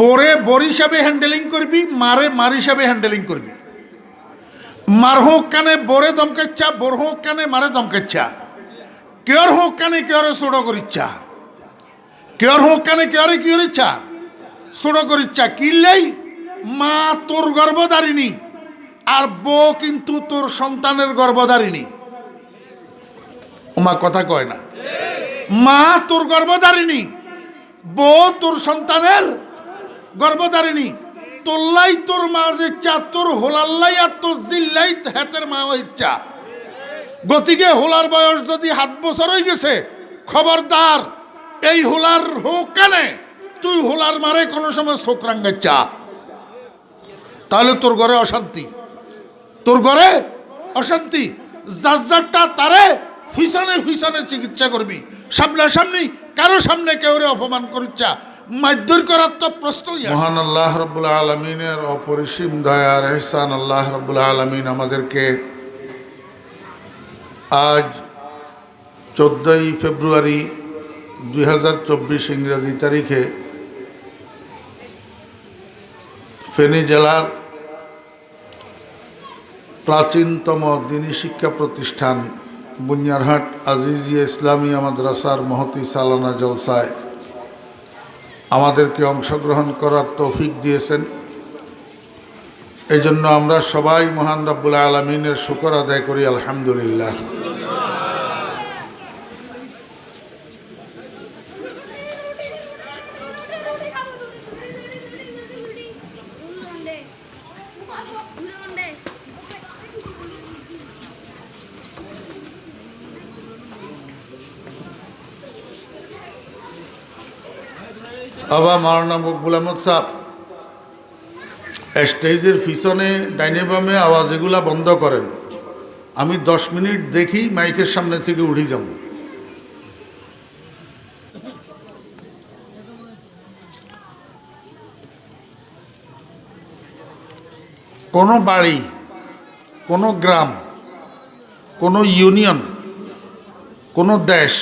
বোরে bore হিসাবে handling করবি, মারে মার হিসাবে হ্যান্ডেলিং করবি। মার হোক কানে বোরে দমকাচ্ছা, বোর হোক কানে মারে দমকাচ্ছা, কেউর হোক কানে কেউরে ছোড়ো করিচ্ছা, কেউর হোক কানে কেউরে কি করিচ্ছা, ছোড়ো করিচ্ছা। কিনলেই মা তোর গর্ভধারিণী, আর বউ কিন্তু তোর সন্তানের গর্ভধারিণী। মা কথা কয় না, মা তোর গর্ভধারিণী, বউ তোর সন্তানের গর্ভধারিণী। তোল্লাই তোর মা ইচ্ছা, তোর হোলাল্লাই আর তোর জিল্লাই হাতের মা ইচ্ছা। গতিকে হোলার বয়স যদি 7 বছর হয়ে গেছে, খবরদার এই হোলার হোক কানে তুই হোলার মারে কোনো সময় চোখ রাঙ্গাচ্ছা, তাহলে তোর ঘরে অশান্তি, তোর ঘরে অশান্তি। যার যারটা তারে ফিসনে ফিসনে চিকিৎসা করবি, সামনাসামনি কারো সামনে কেউরে অপমান করিচ্ছা, মারধর করার তো প্রশ্নই। মহান আল্লাহ রাব্বুল আলামিনের অপরিসীম দয়ার ইহসান, আল্লাহ রাব্বুল আলামিন আমাদেরকে আজ 14ই ফেব্রুয়ারি 2024 ইংরেজি তারিখে ফেনী জেলার প্রাচীনতম দ্বীনী শিক্ষা প্রতিষ্ঠান বুনিয়ারহাট আজিজিয়া ইসলামিয়া মাদ্রাসার মহতি সালানা জলসায় আমাদেরকে অংশগ্রহণ করার তৌফিক দিয়েছেন। এই জন্য আমরা সবাই মহান রব্বুল আলামিনের শুকর আদায় করি, আলহামদুলিল্লাহ। আবার মাওলানা মকবুল আহমদ সাহেব স্টেজের পিছনে ডাইনে বামে আওয়াজ এগুলা বন্ধ করেন। আমি 10 মিনিট দেখি মাইকের সামনে থেকে উঠে যাব। কোনো বাড়ি, কোনো গ্রাম, কোনো ইউনিয়ন, কোনো দেশ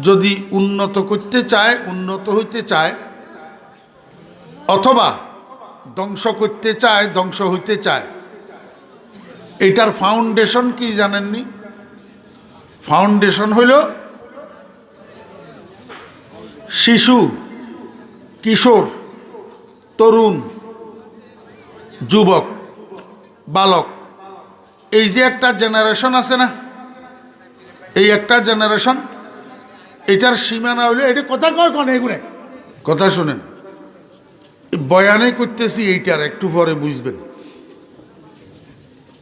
যদি উন্নত করতে চায়, উন্নত হইতে চায়, অথবা ধ্বংস করতে চায়, ধ্বংস হইতে চায়, এটার ফাউন্ডেশন কি জানেননি? ফাউন্ডেশন হইল শিশু, কিশোর, তরুণ, যুবক, বালক, এই যে একটা জেনারেশন আছে না, এই একটা জেনারেশন, এটার সীমানা হইলে, এটা কথা কয় কন, এগুলো কথা শুনেন, বয়ানে করতেছি, এইটার একটু পরে বুঝবেন।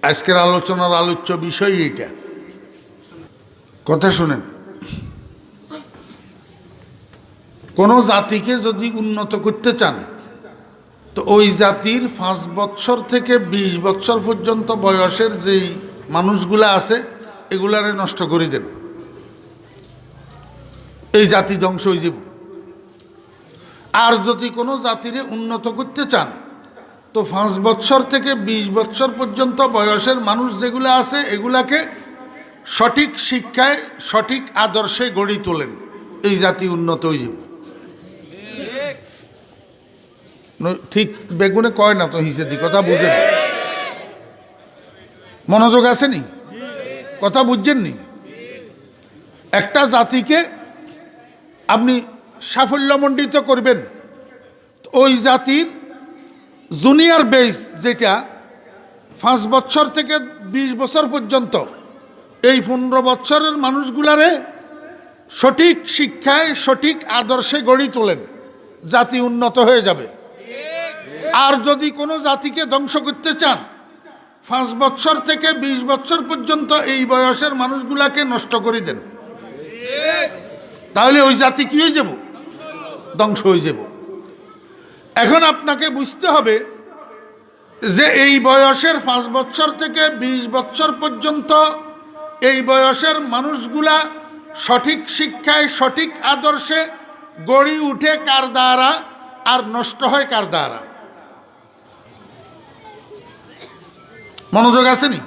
আজকের আলোচনার আলোচ্য বিষয় এইটা, কথা শুনেন। কোনো জাতিকে যদি উন্নত করতে চান, তো ওই জাতির 5 বৎসর থেকে 20 বৎসর পর্যন্ত বয়সের যেই মানুষগুলা আছে, এগুলারে নষ্ট করে দেন, এই জাতি ধ্বংস হয়ে যাব। আর যদি কোনো জাতিরে উন্নত করতে চান, তো 5 বৎসর থেকে 20 বৎসর পর্যন্ত বয়সের মানুষ যেগুলো আছে, এগুলাকে সঠিক শিক্ষায়, সঠিক আদর্শে গড়ি তোলেন, এই জাতি উন্নত হয়ে যাব। ঠিক বেগুনে কয় না তো হিসেদি, কথা বুঝেন? মনোযোগ আসেনি? কথা বুঝছেননি? একটা জাতিকে আপনি সাফল্যমণ্ডিত করবেন, ওই জাতির জুনিয়র বেস যেটা 5 বৎসর থেকে 20 বছর পর্যন্ত, এই 15 বৎসরের মানুষগুলারে সঠিক শিক্ষায়, সঠিক আদর্শে গড়ি তোলেন, জাতি উন্নত হয়ে যাবে। আর যদি কোনো জাতিকে ধ্বংস করতে চান, 5 বৎসর থেকে 20 বৎসর পর্যন্ত এই বয়সের মানুষগুলাকে নষ্ট করে দেন, তাহলে ওই জাতি কি হয়ে যাব? ধ্বংস হয়ে যাব। এখন আপনাকে বুঝতে হবে যে এই বয়সের 5 বৎসর থেকে 20 বৎসর পর্যন্ত এই বয়সের মানুষগুলা সঠিক শিক্ষায়, সঠিক আদর্শে গড়ি উঠে কার দ্বারা, আর নষ্ট হয় কার দ্বারা? মনোযোগ আসেনি?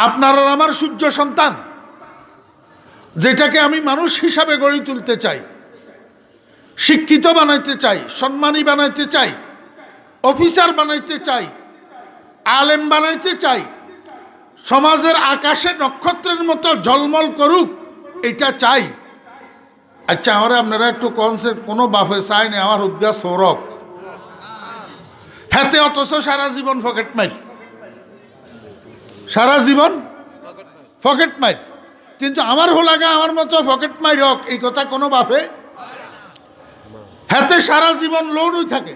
আপনার আর আমার সূর্য সন্তান, যেটাকে আমি মানুষ হিসাবে গড়ে তুলতে চাই, শিক্ষিত বানাইতে চাই, সম্মানী বানাইতে চাই, অফিসার বানাইতে চাই, আলেম বানাইতে চাই, সমাজের আকাশে নক্ষত্রের মতো ঝলমল করুক, এটা চাই। আচ্ছা আমার আপনারা একটু কনসেপ্ট, কোনো বাপে চাই না আমার উদ্গা সৌরক হাতে, অথচ সারা জীবন পকেট মার, সারা জীবন পকেট মার। কিন্তু আমার হোলাগা আমার মতো পকেট মার হোক, এই কথা কোনো বাপে হাতে সারা জীবন লোডই থাকে।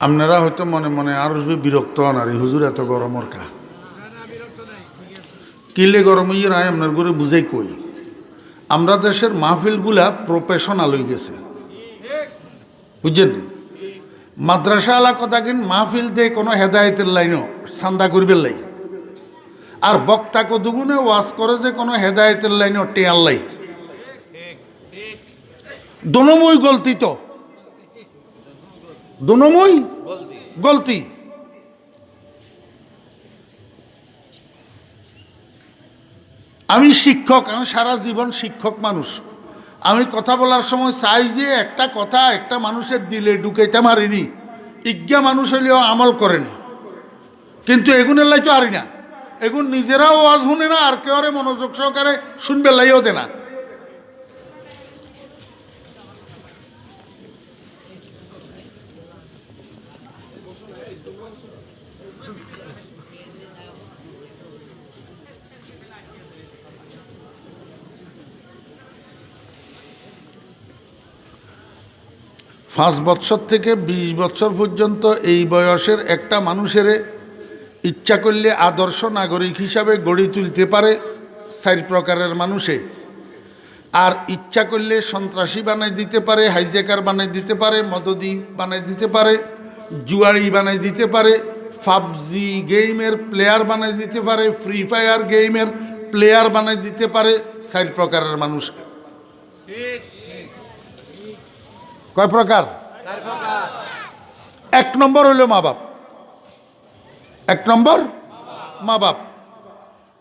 আপনারা হয়তো মনে মনে আর বিরক্ত হন, আর হুজুর এত গরমর কা কিলে গরম হইয়ে রায় আপনার করে বুঝাই কই। আমরা দেশের মাহফিলগুলা প্রফেশনাল হয়ে গেছে, বুঝছেন? মাদ্রাসা আলা কথা কিন মাহফিল দিয়ে কোনো হেদায়তের লাইনও চান্দা করবেন লাই, আর বক্তা কদুগুনে ওয়াজ করে যে কোনো হেদায়তের লাইনও টেয়ার লাই। দোনোময় গলতি, তো দোনোময় গলতি। আমি শিক্ষক, আমি সারা জীবন শিক্ষক মানুষ। আমি কথা বলার সময় চাই যে একটা কথা একটা মানুষের দিলে ঢুকাইতে মারিনি, ইজ্ঞা মানুষ হইলেও আমল করেনি। কিন্তু এগুনের লাই তো আরি না, এগুন নিজেরাও আওয়াজ শুনে না, আর কেউ মনোযোগ সহকারে শুনবে লাইও দে না। পাঁচ বছর থেকে 20 বছর পর্যন্ত এই বয়সের একটা মানুষের ইচ্ছা করলে আদর্শ নাগরিক হিসাবে গড়ে তুলতে পারে 4 প্রকারের মানুষে। আর ইচ্ছা করলে সন্ত্রাসী বানাই দিতে পারে, হাইজ্যাকার বানাই দিতে পারে, মদদি বানাই দিতে পারে, জুয়ারি বানাই দিতে পারে, পাবজি গেমের প্লেয়ার বানাই দিতে পারে, ফ্রি ফায়ার গেমের প্লেয়ার বানাই দিতে পারে 4 প্রকারের মানুষ। কয় প্রকার? 1 নম্বর হইল মা বাপ। 1 নম্বর মা বাপ।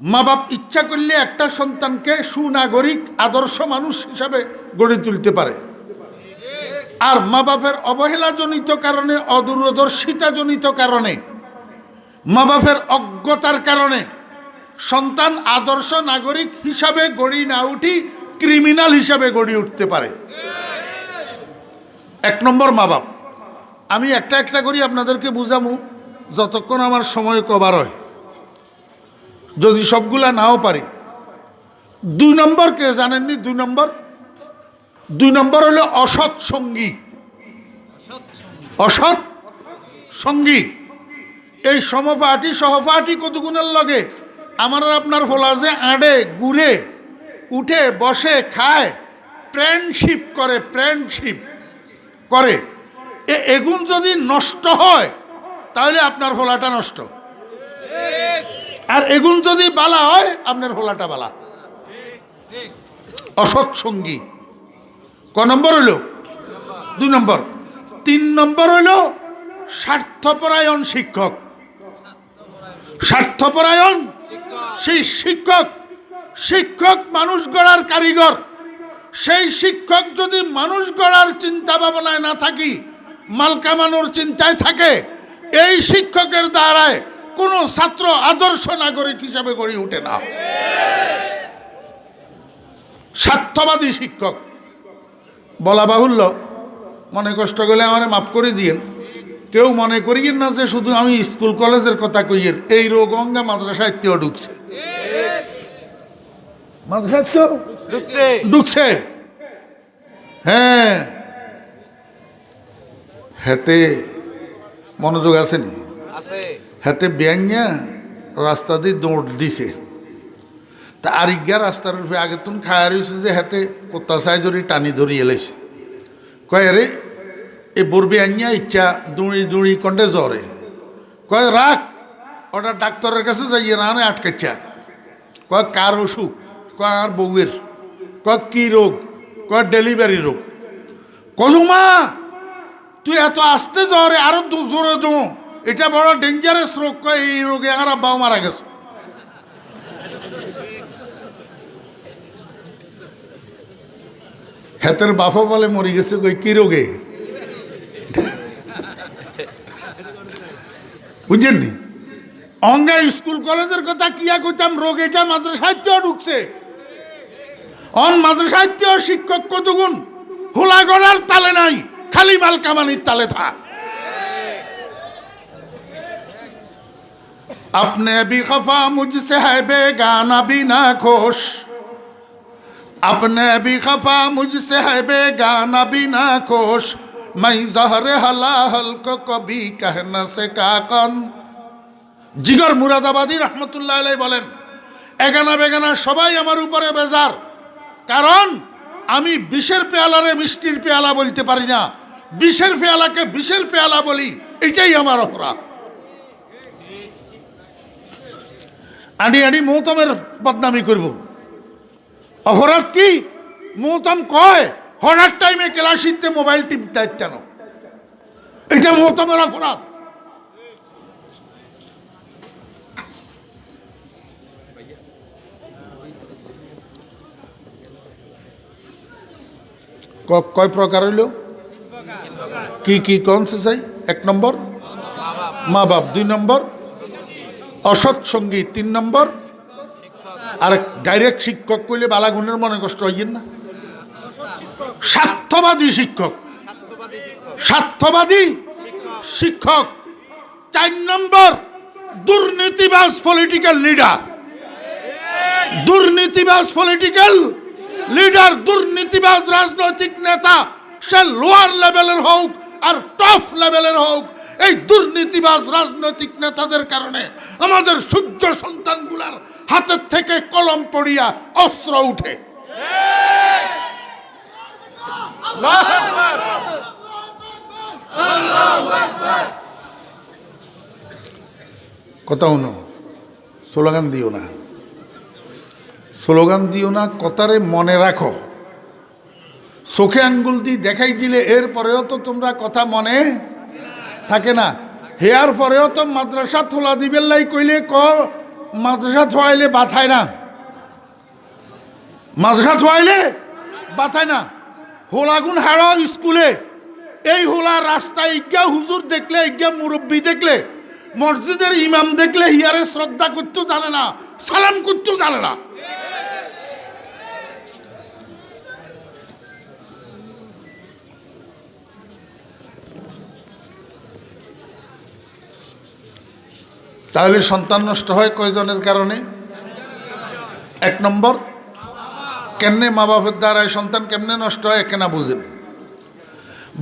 মা বাপ ইচ্ছা করলে একটা সন্তানকে সুনাগরিক আদর্শ মানুষ হিসাবে গড়ে তুলতে পারে। আর মা বাপের অবহেলাজনিত কারণে, অদূরদর্শিতাজনিত কারণে, মা বাপের অজ্ঞতার কারণে সন্তান আদর্শ নাগরিক হিসাবে গড়ি না উঠি ক্রিমিনাল হিসাবে গড়ে উঠতে পারে। 1 নম্বর মা বাপ। আমি একটা একটা করি আপনাদেরকে বুঝামু যতক্ষণ আমার সময় কভার হয়, যদি সবগুলা নাও পারি। 2 নম্বর কে জানেননি? 2 নম্বর হলো অসৎ সঙ্গী। অসৎ সঙ্গী। এই সমপাঠী সহপাঠী কতগুণের লগে আমার আপনার ফলা যে আড়ে ঘুরে উঠে বসে খায়, ফ্রেন্ডশিপ করে, ফ্রেন্ডশিপ করে, এগুন যদি নষ্ট হয় তাহলে আপনার ফলাটা নষ্ট, আর এগুন যদি বালা হয় আপনার ফলাটা বালা। অসৎ সঙ্গী ক নম্বর হইল? 2 নম্বর। 3 নম্বর হইল স্বার্থপরায়ণ শিক্ষক। স্বার্থপরায়ণ সেই শিক্ষক, শিক্ষক মানুষ গড়ার কারিগর। সেই শিক্ষক যদি মানুষ গড়ার চিন্তা ভাবনায় না থাকি, মাল কামানোর চিন্তায় থাকে, এই শিক্ষকের দ্বারায় কোনো ছাত্র আদর্শ নাগরিক হিসাবে গড়ে ওঠে না। স্বার্থবাদী শিক্ষক। বলা বাহুল্য, মনে কষ্ট গেলে আমারে মাফ করে দিয়েন। কেউ মনে করিয়েন না যে শুধু আমি স্কুল কলেজের কথা কইয়ের, এই রোগ অঙ্গা মাদ্রাসাহিত্যেও ঢুকছে, মাদ্রাসাহিত্যেও ঢুকছে। হ্যাঁ, হাতে মনোযোগ আসেনি? হাতে ব্যাঙা রাস্তা দিয়ে দৌড় দিছে, তা আরিজ্ঞা রাস্তার উপরে আগে তুমি খায়া রয়েছে যে হাতে কোত্তা চাই ধরি টানি ধরি এলেছে। কয় রে এ বরবে আনিয়া ইচ্ছা দুড়ি দুড়ি কন্ডে জ্বরে। কয় রাখ, ওটা ডাক্তারের কাছে যাইয়ে রানে আটকেচ্ছা। কয় কার অসুখ? কয় আর বউয়ের। কয় কি রোগ? কয় ডেলিভারি রোগ। কজু মা তুই এত আসতে জ্বরে, আরো জোরে দো, এটা বড় ডেঞ্জারাস রোগ। কয় এই রোগে আর আব্বাও মারা গেছে। হেতের বাপা বলে মরি গেছে কই কি রোগে, বুঝছেননি? অঙ্গে স্কুল কলেজের কথা কিয়া কইতাম, রোগ এটা মাদ্রাসাহিত্যও ঢুকছে। অন মাদ্রাসাহিত্য শিক্ষক কতগুণ হোলা গড়ার তালে নাই, খালি মাল কামানির তালে থাক। अपने भी खफा मुझसे है बेगाना भी ना खुश, अपने भी खफा मुझसे है बेगाना भी ना खुश, मैं जहर हलाहल को कभी कह न सका कन। জিগর মুরাদাবাদী রহমতুল্লাহ আলাইহি বলেন, এগানা বেগানা সবাই আমার উপরে বেজার, কারণ আমি বিষের পেয়ালারে মিষ্টির পেয়ালা বলতে পারি না, বিষের পেয়ালাকে বিষের পেয়ালা বলি, এটাই আমার অপরাধ। আড়ি আড়ি মৌতমের বদনামি করব, অপরাধ কি? মৌতম কয় হঠাৎ টাইমে ক্লাসিতে মোবাইল টিপতে কেন, এটা মৌতমের অপরাধ। কয় প্রকার হইল? কি কি কোন চাই? 1 নম্বর মা বাপ, 2 নম্বর অসৎ সঙ্গী, 3 নম্বর আর ডাইরেক্ট শিক্ষক কইলে বালাগুনের মনে কষ্ট হইয়েন না, স্বার্থবাদী শিক্ষক, স্বার্থবাদী শিক্ষক। 4 নম্বর দুর্নীতিবাজ পলিটিক্যাল লিডার, দুর্নীতিবাজ পলিটিক্যাল লিডার, দুর্নীতিবাজ রাজনৈতিক নেতা, সে লোয়ার লেভেলের হোক আর টপ লেভেলের হোক, এই দুর্নীতিবাজ রাজনৈতিক নেতাদের কারণে আমাদের সূর্য সন্তানগুলার হাতের থেকে কলম পড়িয়া অস্ত্র উঠে। কথা শুনো, স্লোগান দিও না, স্লোগান দিও না, কথারে মনে রাখো। চোখে আঙ্গুল দিয়ে দেখাই দিলে এরপরেও তো তোমরা কথা মনে থাকে না। হেয়ার পরেও তো মাদ্রাসা থোলা দিবেন লাই কইলে মাদ্রাসা থোয়াইলে বাথায় না, মাদ্রাসা থোয়াইলে বাথায় না। হোলাগুন হাড় স্কুলে, এই হোলা রাস্তায় ইজ্ঞা হুজুর দেখলে, ইজ্ঞা মুরব্বী দেখলে, মসজিদের ইমাম দেখলে হিয়ারে শ্রদ্ধা করতেও জানে না, সালাম করতেও জানে না। তাহলে সন্তান নষ্ট হয় কয়জনের কারণে? 1 নম্বর, কেমনে মা বাপের দ্বারায় সন্তান কেমনে নষ্ট হয় কেনা বুঝেন।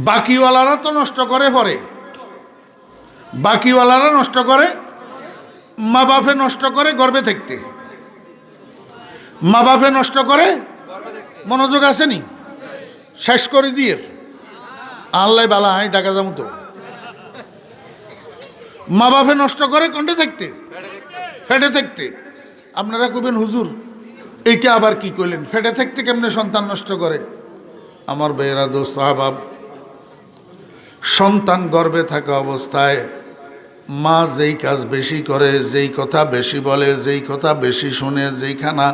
বাকিওয়ালারা তো নষ্ট করে পরে, বাকিওয়ালারা নষ্ট করে, মা বাপে নষ্ট করে গর্বে থাকতে, মা বাপে নষ্ট করে, মনোযোগ আসেনি, শেষ করে দিয়ে আল্লাহ বালা আই ডাকা যাবো তো। মা বাপে নষ্ট করে কোনটা থাকতে, ফেটে থাকতে। আপনারা কইবেন হুজুর এইটা আবার কি কইলেন, ফেটে থাকতে কেমনে সন্তান নষ্ট করে? আমার বেয়েরা দোস্ত আহবাব, সন্তান গর্ভে থাকা অবস্থায় মা যেই কাজ বেশি করে, যেই কথা বেশি বলে, যেই কথা বেশি শুনে, যেই খানা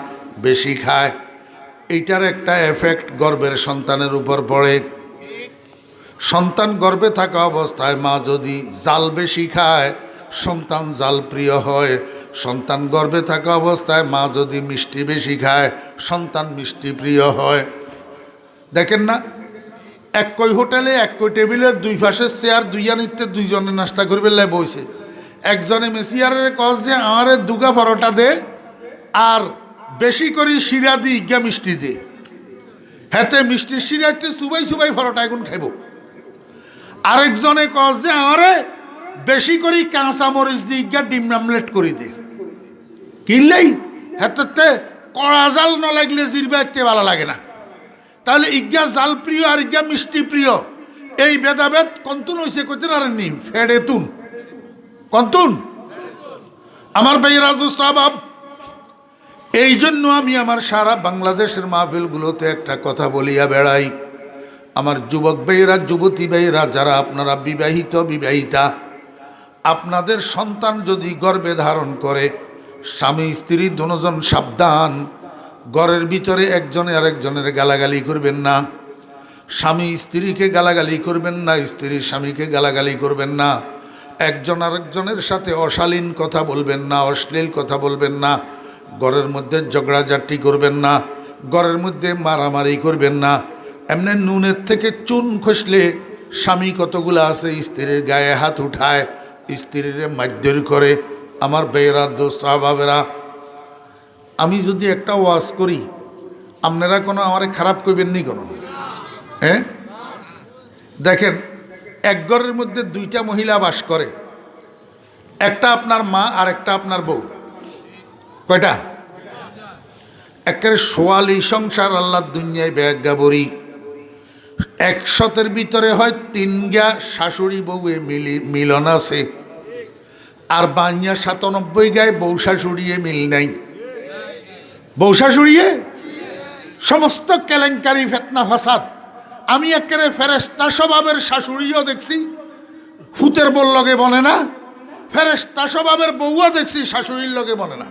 বেশি খায়, এইটার একটা এফেক্ট গর্ভের সন্তানের উপর পড়ে। সন্তান গর্ভে থাকা অবস্থায় মা যদি জাল বেশি খায়, সন্তান জাল প্রিয় হয়। সন্তান গর্ভে থাকা অবস্থায় মা যদি মিষ্টি বেশি খায়, সন্তান মিষ্টি প্রিয় হয়। দেখেন না, একই হোটেলে একই টেবিলের 2 পাশের চেয়ার দুইয়া নিতে 2 জনে নাস্তা করবে লাই বইছে। একজনে মেসিয়ারের কজ যে আমারে 2 পরোটা দে আর বেশি করে শিরা দি, ইজ্ঞা মিষ্টি দে। হেতে মিষ্টির শিরাতে সুবাই সুবাই পরোটা এখন খাইব। আরেকজনে কজ যে আমারে বেশি করে কাঁচা মরিচ দি, ইজ্ঞা ডিম আমলেট করে দে। কিনলেই হেতে কড়া জাল ন লাগলে জিরবাইতে ভালো লাগে না। তাহলে ইজ্ঞা জাল প্রিয় আর ইজ্ঞা মিষ্টি প্রিয়, এই ভেদাভেদ কন্তুন হয়েছে কইতে পারেননি, ফেড়ে তুন কন্তুন। আমার ভাইয়েরা দোস্ত আহবাব, এই জন্য আমি আমার সারা বাংলাদেশের মাহফিলগুলোতে একটা কথা বলিয়া বেড়াই। আমার যুবক ভাইয়েরা, যুবতী ভাইয়েরা, যারা আপনারা বিবাহিত বিবাহিতা, আপনাদের সন্তান যদি গর্ভে ধারণ করে, স্বামী স্ত্রী দুজন সাবধান, ঘরের ভিতরে একজনে আরেকজনের গালাগালি করবেন না। স্বামী স্ত্রীকে গালাগালি করবেন না, স্ত্রী স্বামীকে গালাগালি করবেন না, একজন আরেকজনের সাথে অশালীন কথা বলবেন না, অশ্লীল কথা বলবেন না, ঘরের মধ্যে ঝগড়াঝাটি করবেন না, ঘরের মধ্যে মারামারি করবেন না। এমনি নুনের থেকে চুন খসলে স্বামী কতগুলো আছে স্ত্রীর গায়ে হাত উঠায়, স্ত্রীর মারধর করে। আমার বেয়েরা দোস্ত আহবাবেরা, আমি যদি একটা ওয়াজ করি আপনারা কোনো আমারে খারাপ করবেন নি কোনো? হ্যাঁ, দেখেন এক ঘরের মধ্যে দুইটা মহিলা বাস করে, একটা আপনার মা আর একটা আপনার বউ। কয়টা? একেবারে সোয়ালি সংসার আল্লাহ দুনিয়ায় ব্যাগা বড়ি। 100-এর ভিতরে হয় 3 গা শাশুড়ি বউয়ে মিলন আছে, আর বাঞ্ঞা 97 গায়ে বউ শাশুড়িয়ে মিল নাই। বউ শাশুড়িয়ে সমস্ত কেলেঙ্কারি ফেতনা ফাসাদ। আমি একেবারে ফেরেস্তা স্বভাবের শাশুড়িও দেখছি, ফুতের বোর লগে বনে না, ফেরেস্তা স্বভাবের বউও দেখছি, শাশুড়ির লগে বনে না।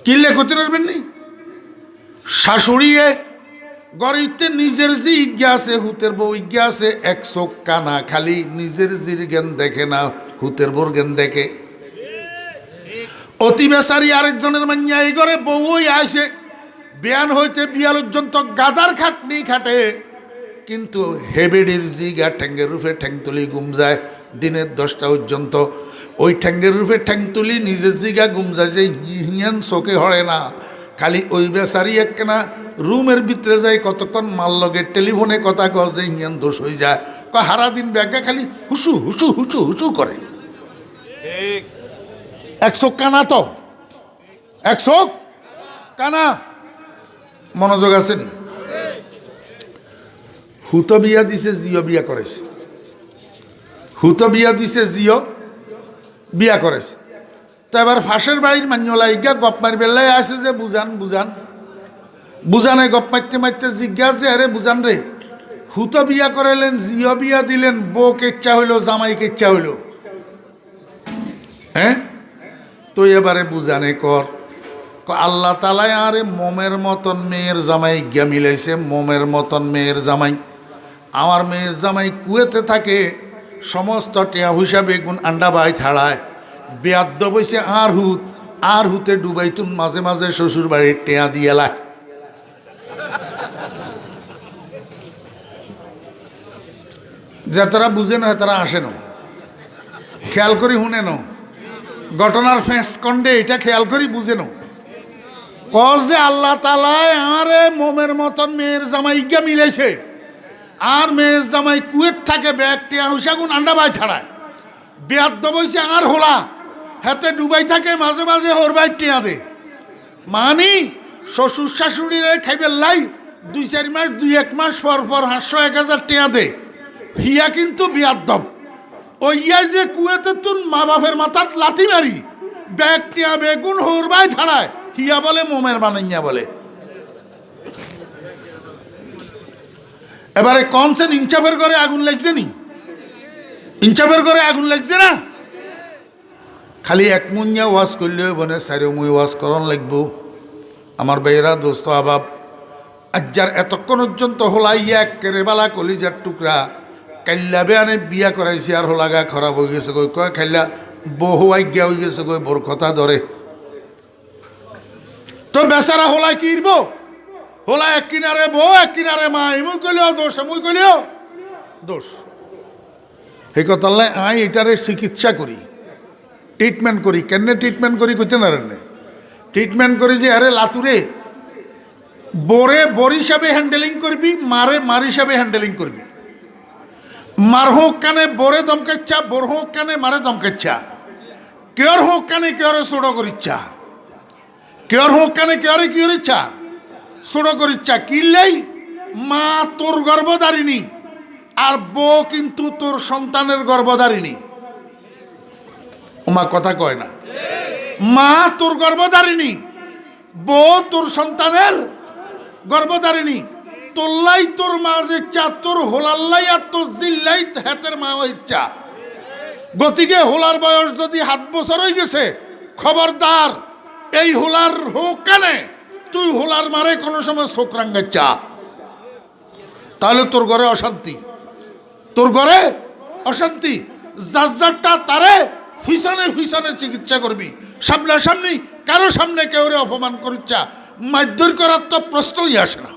কিনলে করতে পারবেন নি? শাশুড়িয়ে গরিতে নিজের যে ইজ্ঞা আছে, হুতের বউ ইজ্ঞা আছে, 1 চোখ কানা, খালি নিজের জির জ্ঞান দেখে না, হুতের বোর জ্ঞান দেখে। অতি বেচারি আরেকজনের মান্যা এই করে বউই আসে, বিয়ান হইতে বিয়াল পর্যন্ত গাদার খাটনি খাটে, কিন্তু হেবেডির জিগা ঠ্যাঙ্গের রূপে ঠ্যাং তুলি গুম যায় দিনের 10টা পর্যন্ত। ওই ঠ্যাঙ্গের রূপে ঠ্যাং তুলি নিজের জিগা গুম যায়, যে হিয়ান চোখে হরে না। খালি ওই বেচারি একখানা রুমের ভিতরে যায়, কতক্ষণ মাল লগে টেলিফোনে কথা কয় যে হিয়ান দোষ হয়ে যায়, হারা দিন ব্যাগা খালি হুসু হুসু হুসু হুসু করে। 1 চোখ কানা, তো 1 চোখ কানা। মনোযোগ আছে নি? হুতো বিয়া দিছে, জিও বিয়া করেছে। হুতো বিয়া দিছে, জিও বিয়া করেছে। তো এবার ফাঁসের বাড়ির মান্যলা ইজ্ঞা গপ মারি বেলায় আসে যে বুঝান বুঝান বুঝানে, গপ মারতে মারতে জিজ্ঞাসা যে আরে বুঝান রে, হুতো বিয়া করাইলেন, জিও বিয়া দিলেন, বউ কেচ্ছা হইল, জামাই কেচ্ছা হইল, হ্যাঁ? তো এবারে বুঝানে কর। আল্লাহ তালাই আরে মোমের মতন মেয়ের জামাই ইজ্ঞা মিলাইছে, মোমের মতন মেয়ের জামাই। আমার মেয়ের জামাই কুয়েতে থাকে, সমস্ত টিয়া হুসা বেগুন আন্ডা বাই থাড়ায়, বেয়াদ্দ বইছে আর হুতে ডুবাইতুন, মাঝে মাঝে শ্বশুর বাড়ির টিয়া দিয়েলা। যে তারা বুঝে না তারা আসে না, খেয়াল করি শুনে না, ঘটনার ফেঁস কন্ডে এটা খেয়াল করি বুঝে না। যে আল্লাহ তালায় আরে মোমের মতন মেয়ের জামাই ইজ্ঞা মিলাইছে, আর মেয়ের জামাই কুয়েত থাকে, ব্যাগ টিয়া হুসাগুন আন্ডা বাই ছাড়ায়, বেয়াদ্দ বইছে আর হোলা হাতে ডুবাই থাকে, মাঝে মাঝে হোর বাই টিয়া দে। মানি শ্বশুর শাশুড়িরে খাইবে লাই 2-4 মাস 2-1 মাস পর পর 500-1000 টিয়া দে, হিয়া কিন্তু বেয়াদ্দব। ওইয়া যে কুয়েতে তুন মা বাপের মাথাত লাথি মারি, ব্যাগ টিয়া বেগুন হোর বাই ছাড়ায়, হিয়া বলে মোমের বানাইয়া বলে। এবারে কনসেন ইনচাপের করে আগুন লাগছে নি? ইনচাপের করে আগুন লাগছে না? খালি এক মুনিয়া ওয়াজ করলেও বনে 4 মুই ওয়াজ করন লাগবো। আমার বেয়েরা দোস্ত আবাব, আজ্জার এতক্ষণ পর্যন্ত হোলাইয়া কেরেবালা কলিজার টুকরা, কাল্লা বেয়ানে বিয়া করাইছি আর হোলাগা খারাপ হয়ে গেছে কই, কয় খাইলা বহু আজ্ঞা হয়ে গেছে কই, বোর কথা ধরে। তো বেচারা হোলায় কিনব, হোলা এক কিনারে বউ এক কিনারে মা, এমুই কইলেও দোষ এমুই কইলেও দোষ। এই কথা আই এটারে চিকিৎসা করি, ট্রিটমেন্ট করি। কেন ট্রিটমেন্ট করি কইতে না রে, ট্রিটমেন্ট করি যে আরে লাতুরে বোরে বোর হিসাবে হ্যান্ডেলিং করবি, মারে মার হিসাবে হ্যান্ডেলিং করবি। মার হোক কানে বোরে দমকেচ্ছা, বোর হোক কানে মারে দমকেচ্ছা, কেয়ার হোক কানে কেয়ারে ছোটো করিচ্ছা, কেয়ার হোক কানে কেয়ারে কি করিচ্ছা ছোটো করিচ্ছা। কিনলেই মা তোর গর্ভধারিণী, আর বউ কিন্তু তোর সন্তানের গর্ভধারিণী। মা কথা কয় না, মা তোর গর্ভধারিণী, বউ তোর সন্তানের গর্ভধারিণী। তোল্লাই তোর মাঝ ইচ্ছা, তোর হোলাল্লাই আর তোর জিল্লাই হাতের মা ইচ্ছা। গতিকে হোলার বয়স যদি 7 বছর হয়ে গেছে, খবরদার এই হোলার হোক কানে তুই হোলার মারে কোনো সময় চোখ রাঙ্গাচ্ছা। তাহলে তোর ঘরে অশান্তি, তোর ঘরে অশান্তি। যার যারটা তারে ফিসনে ফিসনে চিকিৎসা করবি, সামনাসামনি কারো সামনে কেউ রে অপমান করিচ্ছা মারধর করার তো প্রশ্নই আসে না।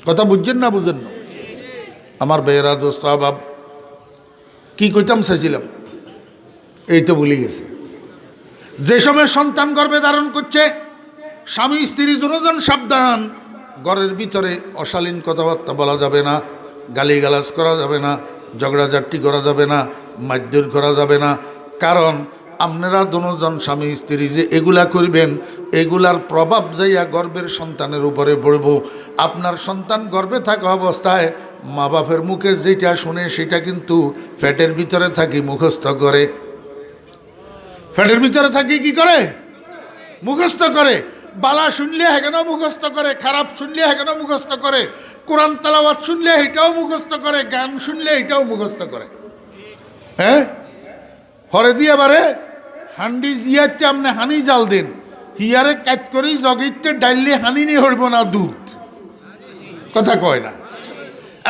কথা বুঝছেন না বুঝেন না? আমার বেয়েরা দোস্ত আবাব কি কইতাম চাইছিলাম এই তো ভুলে গেছে। যে সময় সন্তান গর্ভে ধারণ করছে, স্বামী স্ত্রী দুজন সাবধান, ঘরের ভিতরে অশালীন কথাবার্তা বলা যাবে না, গালিগালাজ করা যাবে না, ঝগড়াঝাটি করা যাবে না, মারধর করা যাবে না। কারণ আপনারা দুজন স্বামী স্ত্রী যে এগুলা করবেন, এগুলার প্রভাব যাইয়া গর্ভের সন্তানের উপরে পড়ব। আপনার সন্তান গর্ভে থাকা অবস্থায় মা বাপের মুখে যেটা শুনে সেটা কিন্তু পেটের ভিতরে থাকি মুখস্থ করে। পেটের ভিতরে থাকি কি করে? মুখস্থ করে। বালা শুনলে হেকেনও মুখস্থ করে, খারাপ শুনলে হেকেনও মুখস্থ করে, কোরআন তেলাওয়াত শুনলে এটাও মুখস্থ করে, গান শুনলে এটাও মুখস্থ করে। হ্যাঁ, হরে দিয়ে বারে হান্ডি জিয়াতে আপনি হানি জাল দেন, হিয়ারে কাট করি জগিতে ডাইলে হানি নিয়ে হইব না দুধ, কথা কয় না।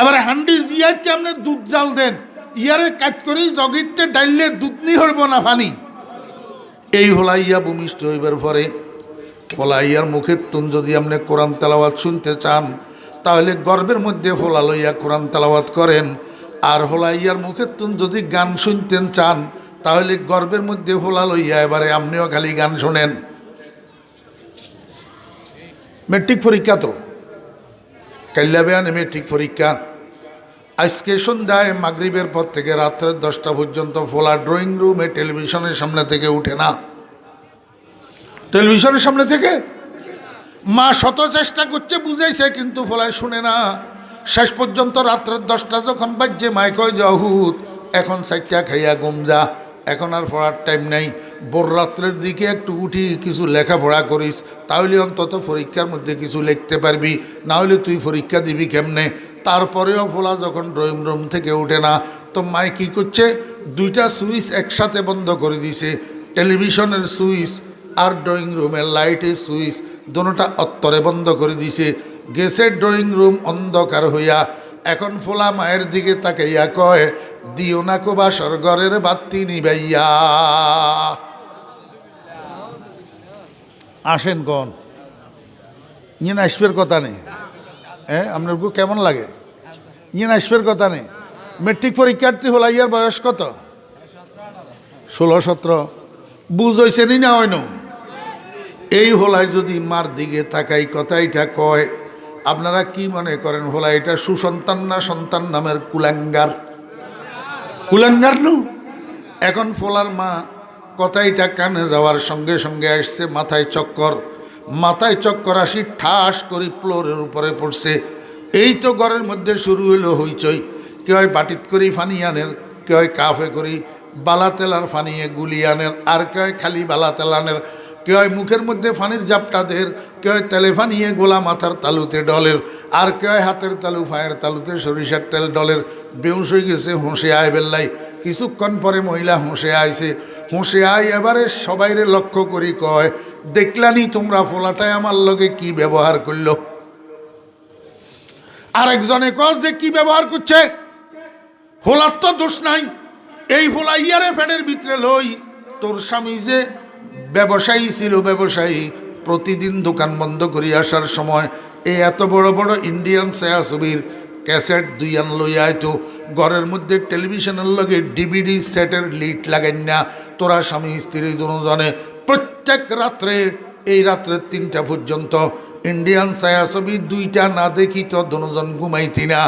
এবারে হান্ডি জিয়াতে আপনি দুধ জাল দেন, ইয়ারে কাট করি জগিতে ডাইলে দুধ নিয়ে হইব না পানি। এই হলাইয়া ভূমিষ্ঠ হইবার পরে ফলাইয়ার মুখের তুন যদি আপনি কোরআন তেলাওয়াত শুনতে চান, তাহলে গর্বের মধ্যে ফোলা লইয়া কোরআন তেলাওয়াত করেন। আর হলাইয়ার মুখের তুন যদি গান শুনতেন চান, তাহলে গর্বের মধ্যে ফোলা লইয়া এবারে আপনিও খালি গান শোনেন। মেট্রিক পরীক্ষা তো কাইল্লা বেয়ানে মেট্রিক পরীক্ষা। আজকে সন্ধ্যায় মাগরিবের পর থেকে রাত্রের 10টা পর্যন্ত ফোলা ড্রয়িং রুমে টেলিভিশনের সামনে থেকে উঠে না, টেলিভিশনের সামনে থেকে। মা শত চেষ্টা করছে, বুঝাইছে, কিন্তু ফলায় শুনে না। শেষ পর্যন্ত রাত্রের 10টা যখন বাজছে, মায় কয় যে অহুত এখন 4টা খাইয়া ঘুম যা, এখন আর পড়ার টাইম নাই। ভোর রাত্রের দিকে একটু উঠি কিছু লেখাপড়া করিস, তাহলে অন্তত পরীক্ষার মধ্যে কিছু লিখতে পারবি, না হলে তুই পরীক্ষা দিবি কেমনে। তারপরেও ফোলা যখন ড্রয়িং রুম থেকে উঠে না, তো মায় কী করছে, 2টা সুইচ একসাথে বন্ধ করে দিছে, টেলিভিশনের সুইচ আর ড্রয়িং রুমের লাইটের সুইচ দুটোটা অত্তরে বন্ধ করে দিছে। গেছে ড্রয়িং রুম অন্ধকার হইয়া। এখন ফোলা মায়ের দিকে তাকাইয়া কয়, দিও না কো বাসর ঘরের বাতি নিবাইয়া। আসেন কন ইয়ে আসবের কথা নেই। হ্যাঁ, আপনার কেমন লাগে? ইয়ে আসবের কথা নেই। মেট্রিক পরীক্ষার্থী হলা ইয়ার বয়স কত? 16-17। বুঝ হয়েছে নি না হয় না? এই হলায় যদি মার দিকে তাকাই কথা এটা কয়, আপনারা কি মনে করেন হলা এটা সুসন্তান না সন্তান নামের কুলাঙ্গার? কুলাঙ্গার নু। এখন ফোলার মা কথাইটা কানে যাওয়ার সঙ্গে সঙ্গে আসছে মাথায় চক্কর আসি ঠাস করে ফ্লোরের উপরে পড়ছে। এই তো ঘরের মধ্যে শুরু হইলো হইচই। কেউ হয় বাটিত করি ফানি আনের, কেউ হয় কাফে করি বালা তেলার ফানিয়ে গুলি আনের, আর কেউ হয় খালি বালা তেলানের, কেউ হয় মুখের মধ্যে ফানির জাপটা দের, কেউ হয় তেলে ফানিয়ে গোলা মাথার তালুতে ডলের, আর কেউ হয় হাতের তালু ফায়ের তালুতে সরিষার তেল ডলের। বেউস হয়ে গেছে, হুঁসে আয় বেল্লাই। কিছুক্ষণ পরে মহিলা হুঁসে আইছে। হুঁসে আয় এবারে সবাইরে লক্ষ্য করি কয়, দেখলানি তোমরা ফোলাটায় আমার লগে কি ব্যবহার করলো? আরেকজনে কয় যে কি ব্যবহার করছে, ফোলার তো দোষ নাই, এই ফোলা ইয়ারে ফ্যানের ভিতরে লই। তোর স্বামী যে ব্যবসায়ী ছিল, ব্যবসায়ী প্রতিদিন দোকান বন্ধ করে আসার সময় এই এত বড় বড় ইন্ডিয়ান ছায়াছবির ক্যাসেট 2 আন লইয়া আইতো। ঘরের মধ্যে টেলিভিশনের লগে ডিভিডি সেটের লিড লাগাই না। তোরা স্বামী স্ত্রী দুজনে প্রত্যেক রাত্রে, এই রাত্রে 3টা পর্যন্ত ইন্ডিয়ান ছায়াছবি 2টা না দেখি তো দুজন ঘুমাইতি না।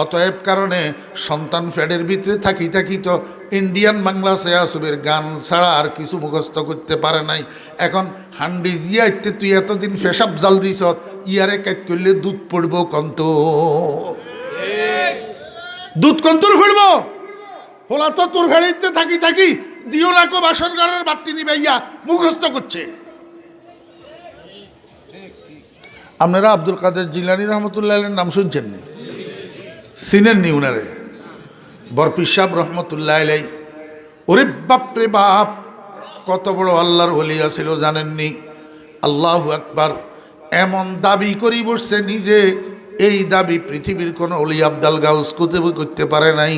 অতএব কারণে সন্তান ফ্যাডের ভিতরে থাকি তো ইন্ডিয়ান বাংলা ছায়াছবির গান ছাড়া আর কিছু মুখস্থ করতে পারে নাই। এখন হান্ডি জিয়াইতে তুই এতদিন ফেসাব জাল দিস, ইয়ারে কাজ করলে দুধ পড়ব কন্ত, দুধ কন্তর ফেলব। ফোলা তো তোর ফেড়িতে থাকি দিও না কো বাসন ঘরের বাতি নিবাইয়া মুখস্থ করছে। আপনারা আব্দুল কাদের জিলানী রহমতুল্লাহ নাম শুনছেন নি? চিনেন নি উনারে? বরপির সাহেব রহমতুল্লাহ আলাই, ওরে বাপরে বাপ, কত বড় আল্লাহর ওলি ছিল জানেননি? আল্লাহু আকবার। এমন দাবি করি বসছে নিজে, এই দাবি পৃথিবীর কোন অলি আব্দাল গাউস কুতুব করতে পারে নাই।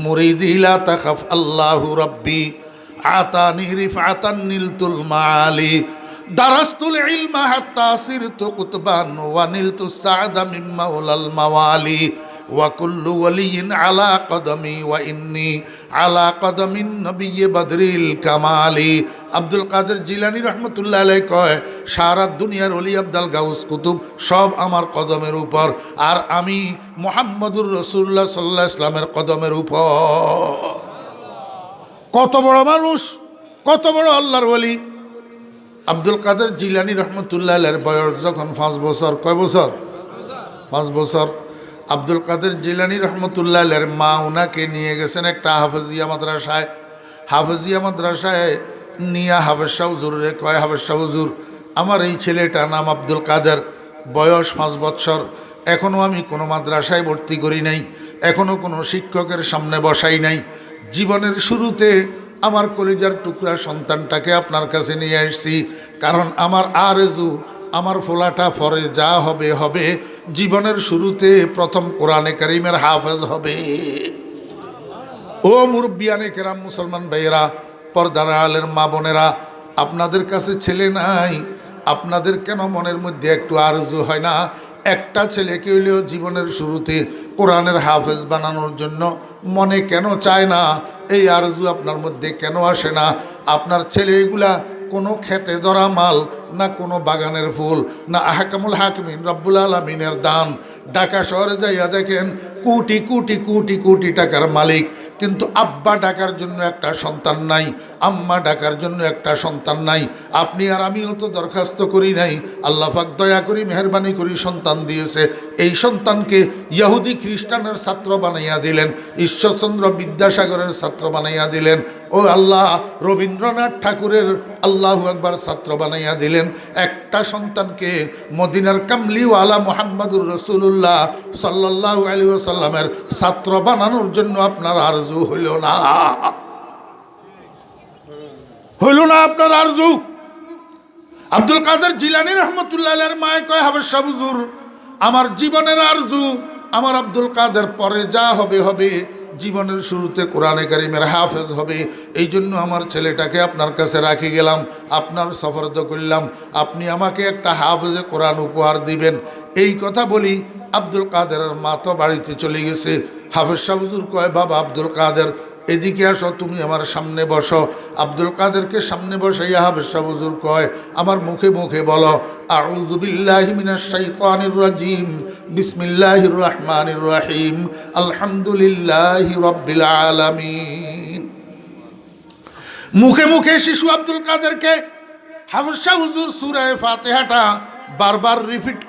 মুরিদি লা তাখাফ আল্লাহু রাব্বি আতানি রিফাতান নিলতুল মাআলি দারাস্তুল ইলমা হাত্তা সিরতু কুতবান ওয়া নিলতু সাআদা মিন মাওলাল মাওয়ালি ওয়া কুল্লু ওয়ালিয়িন আলা কদমি ওয়া ইন্নী আলা কদমিন নবিয়্যি বদরিল কামালি। আব্দুল কাদের জিলানী রহমতুল্লাহ আলাইহি কয়, সারা দুনিয়ার ওলি আব্দাল গাউস কুতুব সব আমার কদমের উপর, আর আমি মুহাম্মদুর রাসূলুল্লাহ সাল্লাল্লাহু আলাইহি ওয়াসাল্লামের কদমের উপর। কত বড় মানুষ, কত বড় আল্লাহর ওলি। আব্দুল কাদের জিলানী রহমতুল্লাহ আলাইহির বয়স যখন 5 বছর, কয় বছর? 5 বছর। আব্দুল কাদের জিলানী রহমতুল্লাহ আলাইহির মা ওনাকে নিয়ে গেছেন একটা হাফেজিয়া মাদ্রাসায়। হাফেজিয়া মাদ্রাসায় নিয়া হাফেজ শাহ হুজুরে কয়, হাফেজ শাহ হুজুর, আমার এই ছেলেটা নাম আব্দুল কাদের, বয়স 5 বছর, এখনও আমি কোনো মাদ্রাসায় ভর্তি করি নাই, এখনও কোনো শিক্ষকের সামনে বসাই নাই। জীবনের শুরুতে আমার কলিজার টুকরা সন্তানটাকে আপনার কাছে নিয়ে আসছি, কারণ আমার আরজু, আমার ফোলাটা পরে যা হবে হবে, জীবনের শুরুতে প্রথম কোরআনে কারীমের হাফেজ হবে। ও মুরব্বিয়ানে কেরাম, মুসলমান ভাইয়েরা, পর্দার আলের মা বোনেরা, আপনাদের কাছে ছেলে নাই, আপনাদের কেন মনের মধ্যে একটু আরজু হয় না একটা ছেলেকে হইলেও জীবনের শুরুতে কোরআনের হাফেজ বানানোর জন্য মনে কেন চায় না? এই আরজু আপনার মধ্যে কেন আসে না? আপনার ছেলে এগুলা কোনো খেতে ধরা মাল না, কোনো বাগানের ফুল না, আহকামুল হাকিমিন রব্বুল আলামিনের দান। ঢাকা শহরে যাইয়া দেখেন কোটি কোটি কোটি কোটি টাকার মালিক, কিন্তু আব্বা ডাকার জন্য একটা সন্তান নাই, আম্মা ডাকার জন্য একটা সন্তান নাই। আপনি আর আমিও তো দরখাস্ত করি নাই, আল্লাহ পাক দয়া করি মেহরবানি করি সন্তান দিয়েছে। এই সন্তানকে ইহুদি খ্রিস্টানের ছাত্র বানাইয়া দিলেন, ঈশ্বরচন্দ্র বিদ্যাসাগরের ছাত্র বানাইয়া দিলেন, ও আল্লাহ রবীন্দ্রনাথ ঠাকুরের আল্লাহু আকবার ছাত্র বানাইয়া দিলেন। একটা সন্তানকে মদিনার কামলিওয়ালা মুহাম্মদুর রাসূলুল্লাহ সাল্লাল্লাহু আলাইহি ওয়াসাল্লামের ছাত্র বানানোর জন্য আপনার আরজু হইল না, হইল না আপনার আরজু। আব্দুল কাদের জিলানী রহমতুল্লাহ আলাইহির মায়ে কয়, হাফেজ শাহ হুজুর, আমার জীবনের আরজু আমার আব্দুল কাদের পরে যা হবে হবে, জীবনের শুরুতে কোরআনে কারীমের হাফেজ হবে। এই জন্য আমার ছেলেটাকে আপনার কাছে রাখি গেলাম, আপনার সফরদ করলাম, আপনি আমাকে একটা হাফেজে কোরআন উপহার দিবেন। এই কথা বলি আব্দুল কাদেরের মা তো বাড়িতে চলে গেছে। হাফেজ শাহ হুজুর কয়, বাবা আব্দুল কাদের, এদিকে আসো, তুমি আমার সামনে বসো। আব্দুল কাদেরকে সামনে বসাইয়া হাফেজ শাহ হুজুর কয়, আমার মুখে মুখে বলো, আউযু বিল্লাহি মিনাশ শাইতানির রাজিম, বিসমিল্লাহির রহমানির রহিম, আলহামদুলিল্লাহি রাব্বিল আলামিন। মুখে মুখে শিশু আব্দুল কাদেরকে হাফেজ শাহ হুজুর সূরা ফাতিহাটা বারবার রিপিট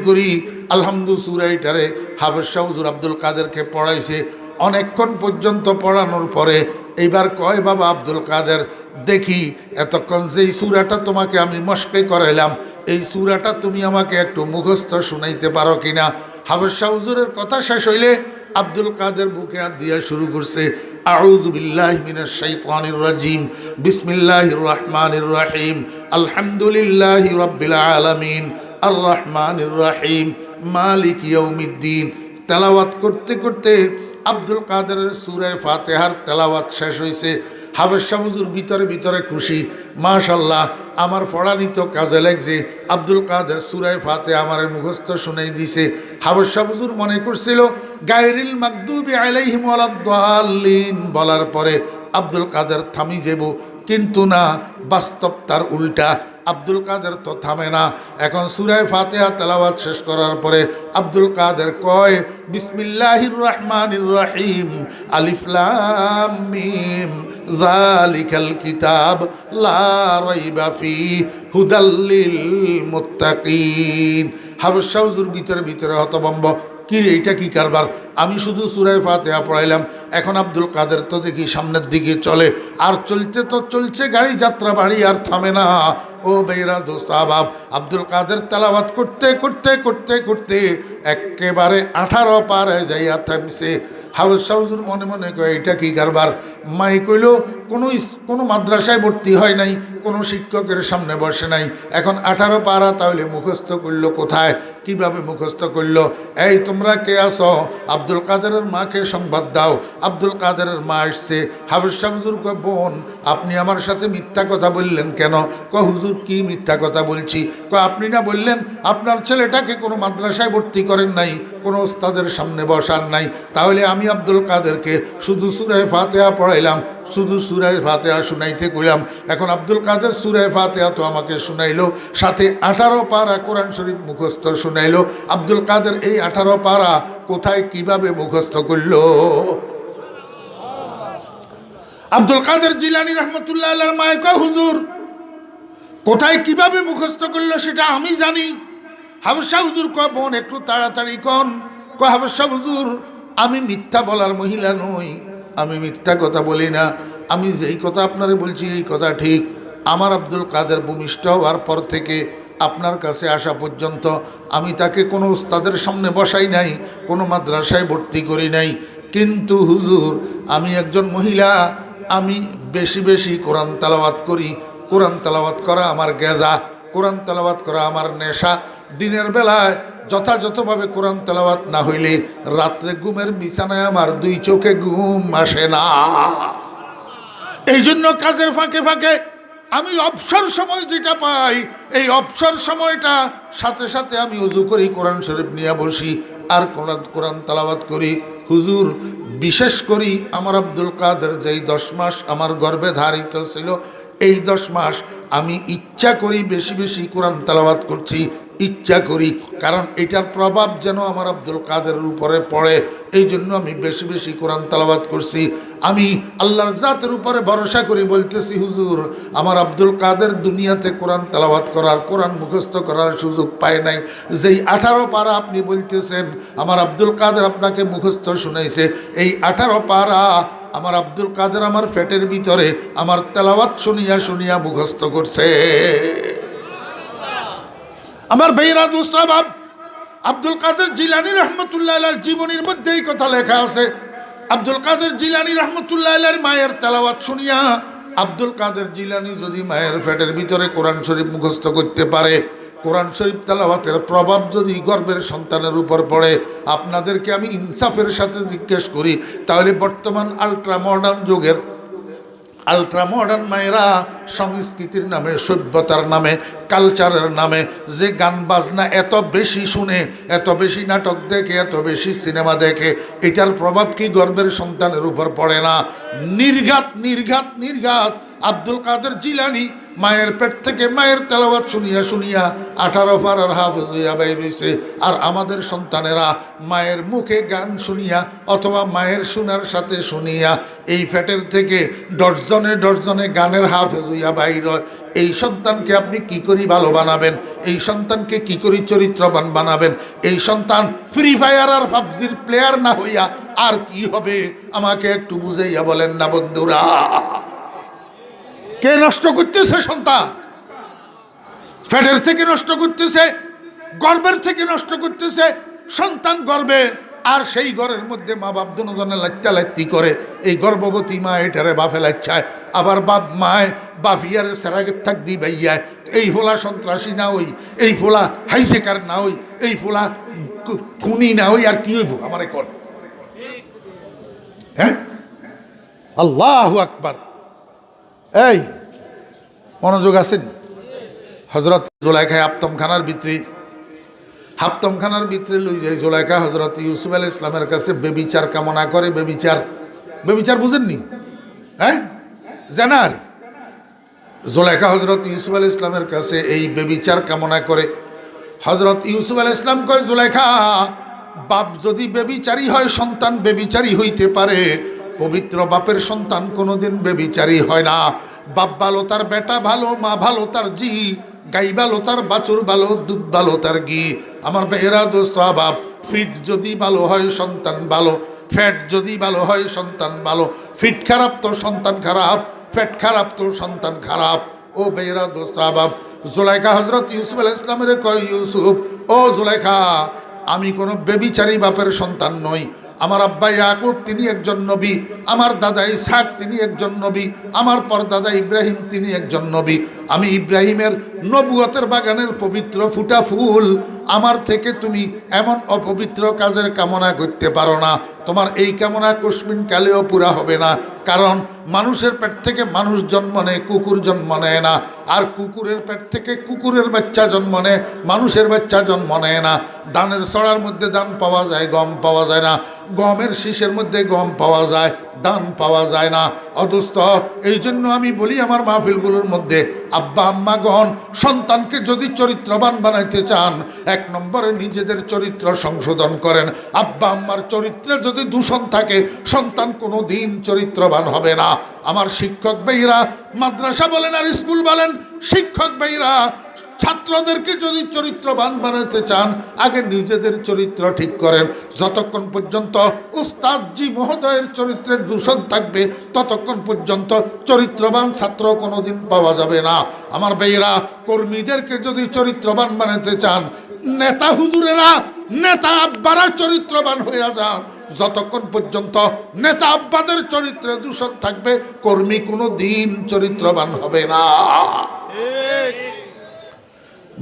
করি আলহামদু সূরাটারে হাফেজ শাহ হুজুর আব্দুল কাদেরকে পড়াইছে। অনেকক্ষণ পর্যন্ত পড়ানোর পরে এইবার কয়, বাবা আব্দুল কাদের, দেখি এতক্ষণ যেই সূরাটা তোমাকে আমি মশকে করাইলাম, এই সূরাটা তুমি আমাকে একটু মুখস্থ শুনাইতে পারো কিনা? হাফেজ শাহ হুজুরের কথা শেষ হইলে আব্দুল কাদের বুকে হাত দিয়া শুরু করছে, আউযু বিল্লাহি মিনাশ শাইতানির রাজিম, বিসমিল্লাহির রহমানির রহিম, আলহামদুলিল্লাহি রাব্বিল আলামিন, আর রহমানির রহিম, মালিক ইয়াউমিদ্দিন। তেলাওয়াত করতে করতে আব্দুল কাদেরের সূরা ফাতিহার তেলাওয়াত শেষ হয়েছে। হাফেজ শাহ হুজুর ভিতরে ভিতরে খুশি, মাশাআল্লাহ আমার পড়ানি তো কাজে লাগছে। আব্দুল কাদের সূরা ফাতিহা আমার মুখস্থ শুনাই দিছে। হাফেজ শাহ হুজুর মনে করছিল গায়রিল মাগদুবি আলাইহিম ওয়ালাদ-দাল্লিন বলার পরে আব্দুল কাদের থামি যাব, কিন্তু না, বাস্তব তার উল্টা। আব্দুল কাদের তো থামে না। এখন সূরা ফাতিহা তেলাওয়াত শেষ করার পরে আব্দুল কাদের কয়, বিসমিল্লাহির রহমানির রহিম, আলিফ লাম মিম, যালিকাল কিতাব লা রাইবা ফিহি হুদাল লিল মুত্তাকিন। হাফেজ শাহ হুজুর ভিতরে ভিতরে হতভম্ব, কি রে, এটা কি কারবার? আমি শুধু সূরা ফাতিহা পড়াইলাম, এখন আব্দুল কাদের তো দেখি সামনের দিকে চলে, আর চলতে তো চলছে গাড়ি যাত্রা বাড়ি, আর থামে না। ও বেরা দোস্ত আবাব, আব্দুল কাদের তেলাওয়াত করতে করতে করতে করতে একেবারে 18 পারে যাইয়া থামছে। হাউস হুজুর মনে মনে কয় এটা কি কারবার। মাই কইল কোনো মাদ্রাসায় ভর্তি হয় নাই, কোনো শিক্ষকের সামনে বসে নাই, এখন 18 পারা তাহলে মুখস্থ করলো কোথায়, কিভাবে মুখস্থ করলো? এই তোমরা কে আছো? আব্দুল কাদেরের মাকে সংবাদ দাও। আব্দুল কাদেরের মা আসছে। হাফেজ সাহেব হুজুর কয়, বোন আপনি আমার সাথে মিথ্যা কথা বললেন কেন? কয় হুজুর কি মিথ্যা কথা বলছি? কয় আপনি না বললেন আপনার ছেলেটাকে কোনো মাদ্রাসায় ভর্তি করেন নাই, কোনো ওস্তাদের সামনে বসান নাই, তাহলে আমি আব্দুল কাদেরকে শুধু সূরা ফাতিহা পড়াইলাম, শুধু সূরা ফাতিহা শুনাইতে কইলাম। এখন আব্দুল কাদের সূরা ফাতিহা তো আমাকে শুনাইলো, সাথে 18 পারা কোরআন শরীফ মুখস্থ শুনাইলো। আব্দুল কাদের এই 18 পারা কোথায় কিভাবে মুখস্থ করলো? আব্দুল কাদের জিলানী রহমতুল্লাহ আলাইহির মায়ে কয়, হুজুর কোথায় কিভাবে মুখস্থ করলো সেটা আমি জানি। হাফেজ সাহেব হুজুর কয়, বোন একটু তাড়াতাড়ি কন। কয় হাফেজ সাহেব হুজুর আমি মিথ্যা বলার মহিলা নই, আমি মিথ্যা কথা বলি না, আমি যেই কথা আপনারে বলছি এই কথা ঠিক। আমার আব্দুল কাদের ভূমিষ্ঠ হওয়ার পর থেকে আপনার কাছে আসা পর্যন্ত আমি তাকে কোনো উস্তাদের সামনে বসাই নাই, কোনো মাদ্রাসায় ভর্তি করি নাই। কিন্তু হুজুর আমি একজন মহিলা, আমি বেশি বেশি কোরআন তেলাওয়াত করি। কোরআন তেলাওয়াত করা আমার গেজা, কোরআন তেলাওয়াত করা আমার নেশা। দিনের বেলায় যথাযথভাবে কোরআন তেলাওয়াত না হইলে রাত্রে ঘুমের বিছানায় আমার 2 চোখে ঘুম আসে না। এই জন্য কাজের ফাঁকে ফাঁকে আমি অবসর সময় যেটা পাই, এই অবসর সময়টা সাথে সাথে আমি ওযু করি, কোরআন শরীফ নিয়ে বসি আর কোরআন তেলাওয়াত করি। হুজুর বিশেষ করি আমার আব্দুল কাদের যেই 10 মাস আমার গর্ভে ধারিত ছিল, এই 10 মাস আমি ইচ্ছা করি বেশি বেশি কোরআন তেলাওয়াত করছি, ইচ্ছা করি, কারণ এটার প্রভাব যেন আমার আব্দুল কাদেরের উপরে পড়ে, এই জন্য আমি বেশি বেশি কোরআন তেলাওয়াত করছি। আমি আল্লাহর জাতের উপরে ভরসা করি বলতেছি, হুজুর আমার আব্দুল কাদের দুনিয়াতে কোরআন তেলাওয়াত করার, কোরআন মুখস্থ করার সুযোগ পায় নাই। যেই 18 পারা আপনি বলতেছেন আমার আব্দুল কাদের আপনাকে মুখস্থ শুনাইছে, এই 18 পারা আমার আব্দুল কাদের আমার পেটের ভিতরে আমার তেলাওয়াত শুনিয়া শুনিয়া মুখস্থ করছে। আমার ভাইরা দোস্ত বাপ, আব্দুল কাদের জিলানী রহমতুল্লাহ আলাইহির জীবনীর মধ্যে এই কথা লেখা আছে। আব্দুল কাদের জিলানী রহমতুল্লাহ আলাইহির মায়ের তেলাওয়াত শুনিয়া আব্দুল কাদের জিলানী যদি মায়ের পেটের ভিতরে কোরআন শরীফ মুখস্থ করতে পারে, কোরআন শরীফ তেলাওয়াতের প্রভাব যদি গর্ভের সন্তানের উপর পড়ে, আপনাদেরকে আমি ইনসাফের সাথে জিজ্ঞেস করি, তাহলে বর্তমান আল্ট্রা মডার্ন যুগের আল্ট্রা মডার্ন মায়েরা সংস্কৃতির নামে, সভ্যতার নামে, কালচারের নামে যে গান বাজনা এত বেশি শুনে, এত বেশি নাটক দেখে, এত বেশি সিনেমা দেখে, এটার প্রভাব কি গর্ভের সন্তানের উপর পড়ে না? নির্ঘাত নির্ঘাত নির্ঘাত। আব্দুল কাদের জিলানী মায়ের পেট থেকে মায়ের তেলাওয়াত শুনিয়া শুনিয়া 18 পারার হাফেজ হইয়া বাইর হইছে। আর আমাদের সন্তানেরা মায়ের মুখে গান শুনিয়া অথবা মায়ের শোনার সাথে শুনিয়া এই পেটের থেকে ডজনে গানের হাফেজ হইয়া বাইর হয়। এই সন্তানকে আপনি কি করি ভালো বানাবেন? এই সন্তানকে কি করি চরিত্রবান বানাবেন? এই সন্তান ফ্রি ফায়ার আর পাবজির প্লেয়ার না হইয়া আর কি হবে? আমাকে একটু বুঝাইয়া বলেন না বন্ধুরা। কে নষ্ট করতেছে? সন্তান পেটের থেকে নষ্ট করতেছে, গর্ভের থেকে নষ্ট করতেছে। সন্তান গর্বে, আর সেই ঘরের মধ্যে মা বাপ দুজনে লাচ্চা লাচ্চি করে। এই গর্ভবতী মা এটারে বাপে লাচ্ছায়, আবার বাপ মায় বাপিয়ারে সেরাগে থাক দি ভাইয়ায়। এই ফোলা সন্ত্রাসী না হই, এই ফোলা হাইজেকার না হই, এই ফোলা খুনি না হই, আর কি হইব আমারে কর? হ্যাঁ, আল্লাহু আকবার। এই মনোযোগ আছেন? হজরত জুলাইখায় হাপ্তমখানার ভিতরে লই যায় জুলাইখা হজরত ইউসুফ আলাইহিস ইসলামের কাছে বেবিচার কামনা করে। বেবিচার বুঝেননি? হ্যাঁ, জানার জুলাইখা হজরত ইউসুফ আলাইহিস ইসলামের কাছে এই বেবিচার কামনা করে। হজরত ইউসুফ আলাইহিস ইসলাম কয়, জুলাইখা বাপ যদি বেবিচারী হয়, সন্তান বেবিচারী হইতে পারে, পবিত্র বাপের সন্তান কোনোদিন বেবিচারী হয় না। বাপ ভালো তার বেটা ভালো, মা ভালো তার জি, গাই ভালো তার বাছুর ভালো, দুধ ভালো তার ঘি। আমার ভাইয়েরা দোস্ত বাপ, ফিট যদি ভালো হয় সন্তান ভালো, ফ্যাট যদি ভালো হয় সন্তান ভালো। ফিট খারাপ তো সন্তান খারাপ, ফ্যাট খারাপ তো সন্তান খারাপ। ও ভাইয়েরা দোস্ত বাপ, জুলাইখা হজরত ইউসুফ আলাইহিস সালামের কয়, ইউসুফ ও জুলাইখা, আমি কোনো বেবিচারী বাপের সন্তান নই। আমার আব্বা ইয়াকুব তিনি একজন নবী, আমার দাদা ইসহাক তিনি একজন নবী, আমার পরদাদা ইব্রাহিম তিনি একজন নবী। আমি ইব্রাহিমের নবুয়তের বাগানের পবিত্র ফুটা ফুল, আমার থেকে তুমি এমন অপবিত্র কাজের কামনা করতে পারো না। তোমার এই কামনা কুসমিন কালেও পুরা হবে না, কারণ মানুষের পেট থেকে মানুষ জন্ম নেয়, কুকুর জন্ম নেয় না। আর কুকুরের পেট থেকে কুকুরের বাচ্চা জন্ম নেয়, মানুষের বাচ্চা জন্ম নেয় না। ধানের ছড়ার মধ্যে ধান পাওয়া যায়, গম পাওয়া যায় না। গমের শীষের মধ্যে গম পাওয়া যায়, ধান পাওয়া যায় না। অদুস্ত এই জন্য আমি বলি আমার মাহফিলগুলোর মধ্যে, আব্বা আম্মাগণ সন্তানকে যদি চরিত্রবান বানাইতে চান, 1 নম্বরে নিজেদের চরিত্র সংশোধন করেন। আব্বা আম্মার চরিত্রে যদি দূষণ থাকে, সন্তান কোনো দিন চরিত্রবান হবে না। আমার শিক্ষক ভাইরা, মাদ্রাসা বলেন আর স্কুল বলেন, শিক্ষক ভাইরা ছাত্রদেরকে যদি চরিত্রবান বানাতে চান, আগে নিজেদের চরিত্র ঠিক করেন। যতক্ষণ পর্যন্ত উস্তাদজি মহোদয়ের চরিত্রের দূষণ থাকবে, ততক্ষণ পর্যন্ত চরিত্রবান ছাত্র কোনোদিন পাওয়া যাবে না। আমার ভাইয়েরা, কর্মীদেরকে যদি চরিত্রবান বানাতে চান, নেতা হুজুরেরা, নেতা আব্বারা চরিত্রবান হয়ে যান। যতক্ষণ পর্যন্ত নেতা আব্বাদের চরিত্রে দূষণ থাকবে, কর্মী কোনো দিন চরিত্রবান হবে না।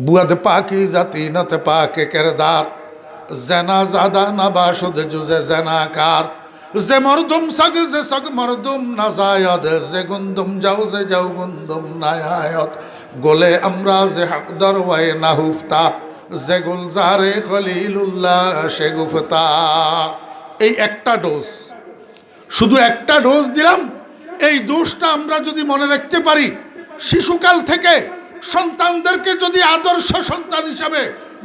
বুয়াদ পাকি জাতি নতে পাকে কেরদার, জেনা জাদা না বাসুদ জুজে জেনাকার, যে মরদুম সগ যে সগ মরদুম না জায়দ, যে গুন্দুম যাও যে যাও গুন্দুম নায়ায়ত, গোলে আমরা যে হকদার ওয়াই না হুফতা, যে গুলজারে খলিলুল্লাহ সে গুফতা। এই একটা ডোজ, শুধু একটা ডোজ দিলাম। এই ডোজটা আমরা যদি মনে রাখতে পারি, শিশুকাল থেকে সন্তানদেরকে যদি আদর্শ সন্তান হিসাবে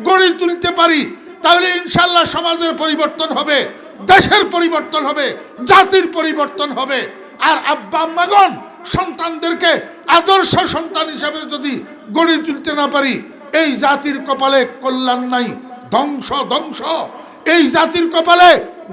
গড়ে তুলতে পারি, তাহলে ইনশাল্লাহ সমাজের পরিবর্তন হবে, দেশের পরিবর্তন হবে, জাতির পরিবর্তন হবে। আর আব্বা আম্মাগণ সন্তানদেরকে আদর্শ সন্তান হিসাবে যদি গড়ে তুলতে না পারি, এই জাতির কপালে কল্যাণ নাই, ধ্বংস ধ্বংস। এই জাতির কপালে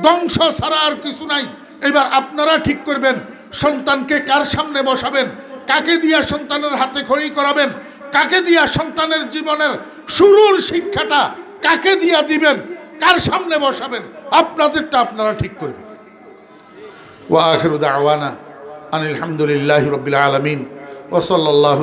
ধ্বংস ছাড়া আর কিছু নাই। এবার আপনারা ঠিক করবেন, সন্তানকে কার সামনে বসাবেন, কাকে দিয়া সন্তানের হাতে খড়ি করাবেন, কাকে দিয়া সন্তানের জীবনের শুরুর শিক্ষাটা কাকে দিয়া দিবেন, কার সামনে বসাবেন, আপনাদেরটা আপনারা ঠিক করবেন। ওয়া আখিরু দাওয়ানা আনিল হামদুলিল্লাহি রাব্বিল আলামিন ওয়া সাল্লাল্লাহু